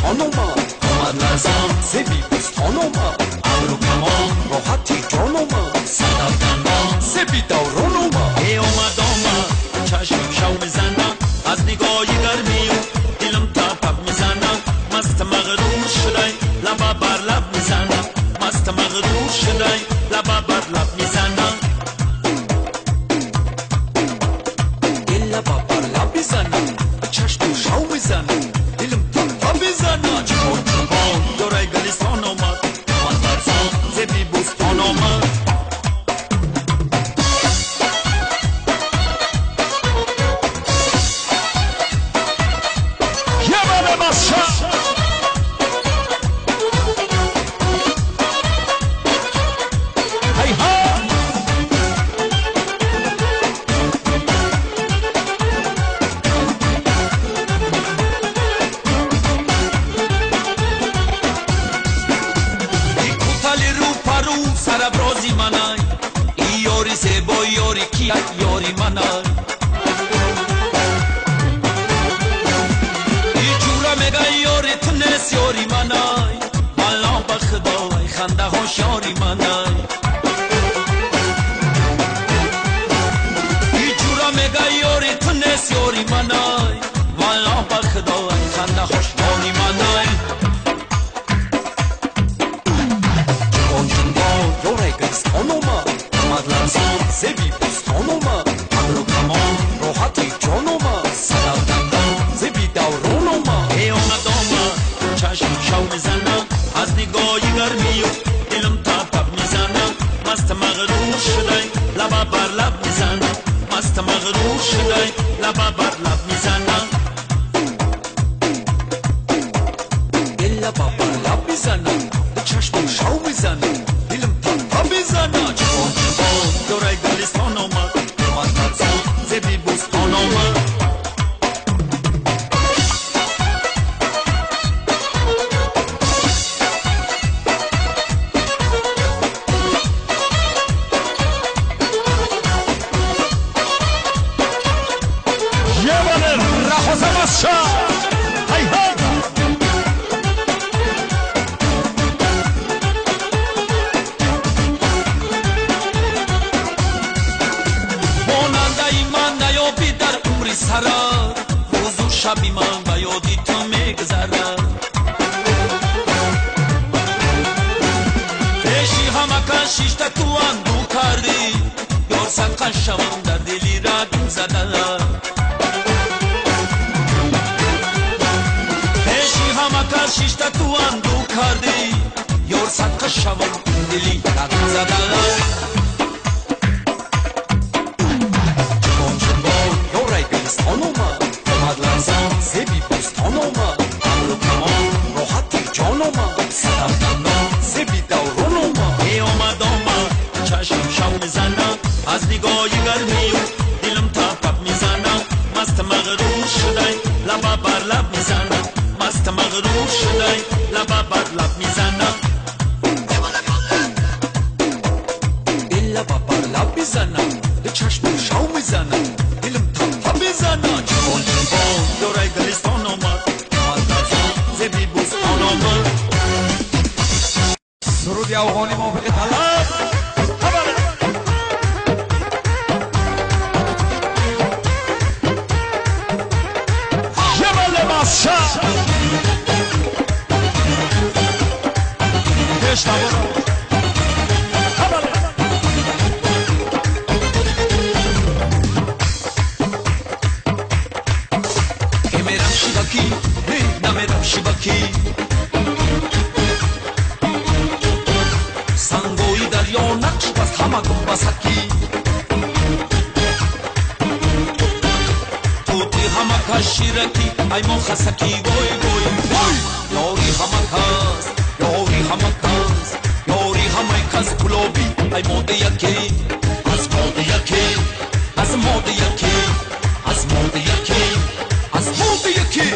بوستانوما آمد لرزان زبی بوستانوما ابرو کمان راحتی جانوما صدف دندان زبی دورانوما ای آمد چشم شو میزنم از نگاه گرمی و دلم تپ میزنم مست مغرور شدی لبا بر لب میزنم مست مغرور شدی لبا بر لب میزنم لبا بر لب میزنم چشم شو میزنم دلم تپ میزنم چون چون دورای گلستان اومد من برزان زبی بوستان اومد یاری منای ای جورا میگه یاری تنس یاری منای والا بخدای خنده هاش یاری منای ای جورا میگه یاری تنس یاری منای والا بخدای خنده هاش یاری منای جوان جوان یوره گستانوما آمد لرزان زبی بوستانوما ابرو کمان راحتی جانوما صدف دندان زبی دورانوما ای آمد چشم شو میزنم از نگاه گرمی و دلم تپ میزنم مست مغرور شدی لبا بر لب میزنم مست مغرور شدی لبا بر لب میزنم لبا بر لب میزنم چشم شو میزنم دلم تپ میزنم جوان جوان دورای گلستان اومد من برزان زبی بوستان اومد شبی من و یادی تو میگذرم پیشی همکن شیشت تو اندو کردی یار سنقن شوم در دلی رگم زدم پیشی همکن شیشت تو اندو کردی یار سنقن شوم دلی رگم زدم جوان جوان یاره گلستان اومد لرزان زبی بوستان اومد ابرو کمان راحتی جان اومد صدف دندان زبی دوران اومد ای آمد چشم شو میزنم از نگاه گرمی و دلم تپ میزنم مست مغرور شدی لبا بر لب میزنم مست مغرور شدی لبا بر لب میزنم لبا بر لب میزنم چشم شو میزنم دلم تپ میزنم جوان جوان دورای گلستان اومد من برزان زبی بوستان اومد سرود افغانی موافق طلب جبل مسا سنگوی دریا نقش بس همه گنبسکی توتی همه کش شیرکی ای ما خسکی گوی گوی گوی یاری همه کس یاری همه کس یاری همه کس گلابی ای موده یکی از موده یکی از موده یکی از موده یکی از موده یکی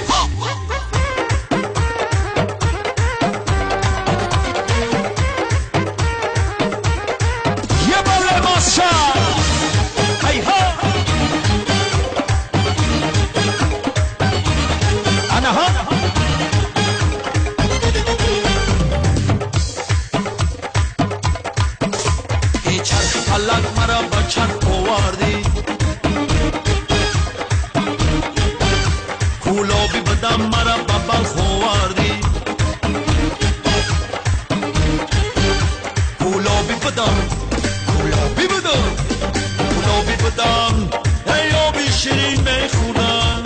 چرخ آوردی گلابی بدم مرا به بلخ آوردی گلابی بدم گلابی بدم گلابی بدم ای آبی شیرین میخونم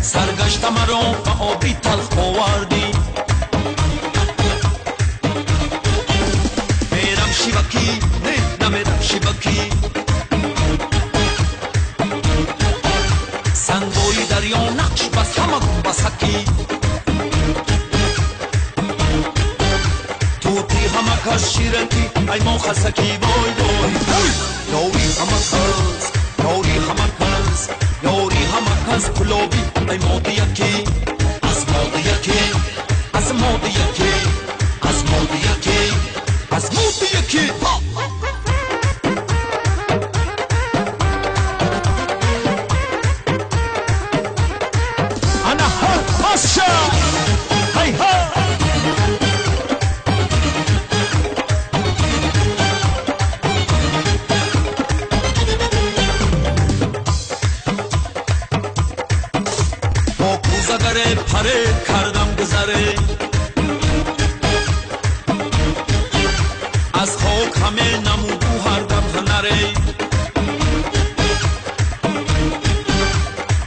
سرگشتم مرو به آبی تلخ آوردی میرم شیبکی نه نمیرم شیبکی سنگوی دریا نقش بس همه گون بسکی توتی همه کس شیرکی ای ما خسکی بای بای یاری همه کس یاری همه کس یاری همه کس گلابی ای ماده یکی از ماده یکی از ماده یکی از ماده یکی از ماده یکی انا ها ماشا هی ها گذره پره کردم گذره از خاک همه نمودو هر دم هنره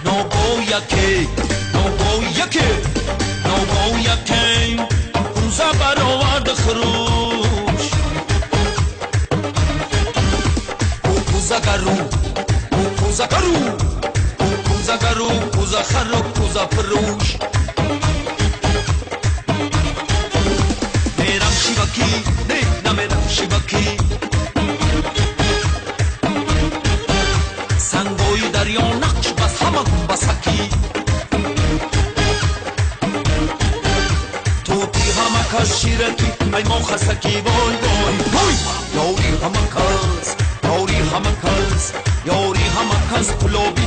نوگو یکی کوزه برآورد خروش کوزه گرو کوزه خر و کوزه فروش میرم شیبکی نه نمیرم شیبکی سنگوی دریا نقش بس همه گون بسکی توتی همه کس شیرکی ای ما خسکی بای بای یاری همه کس یاری همه کس گلابی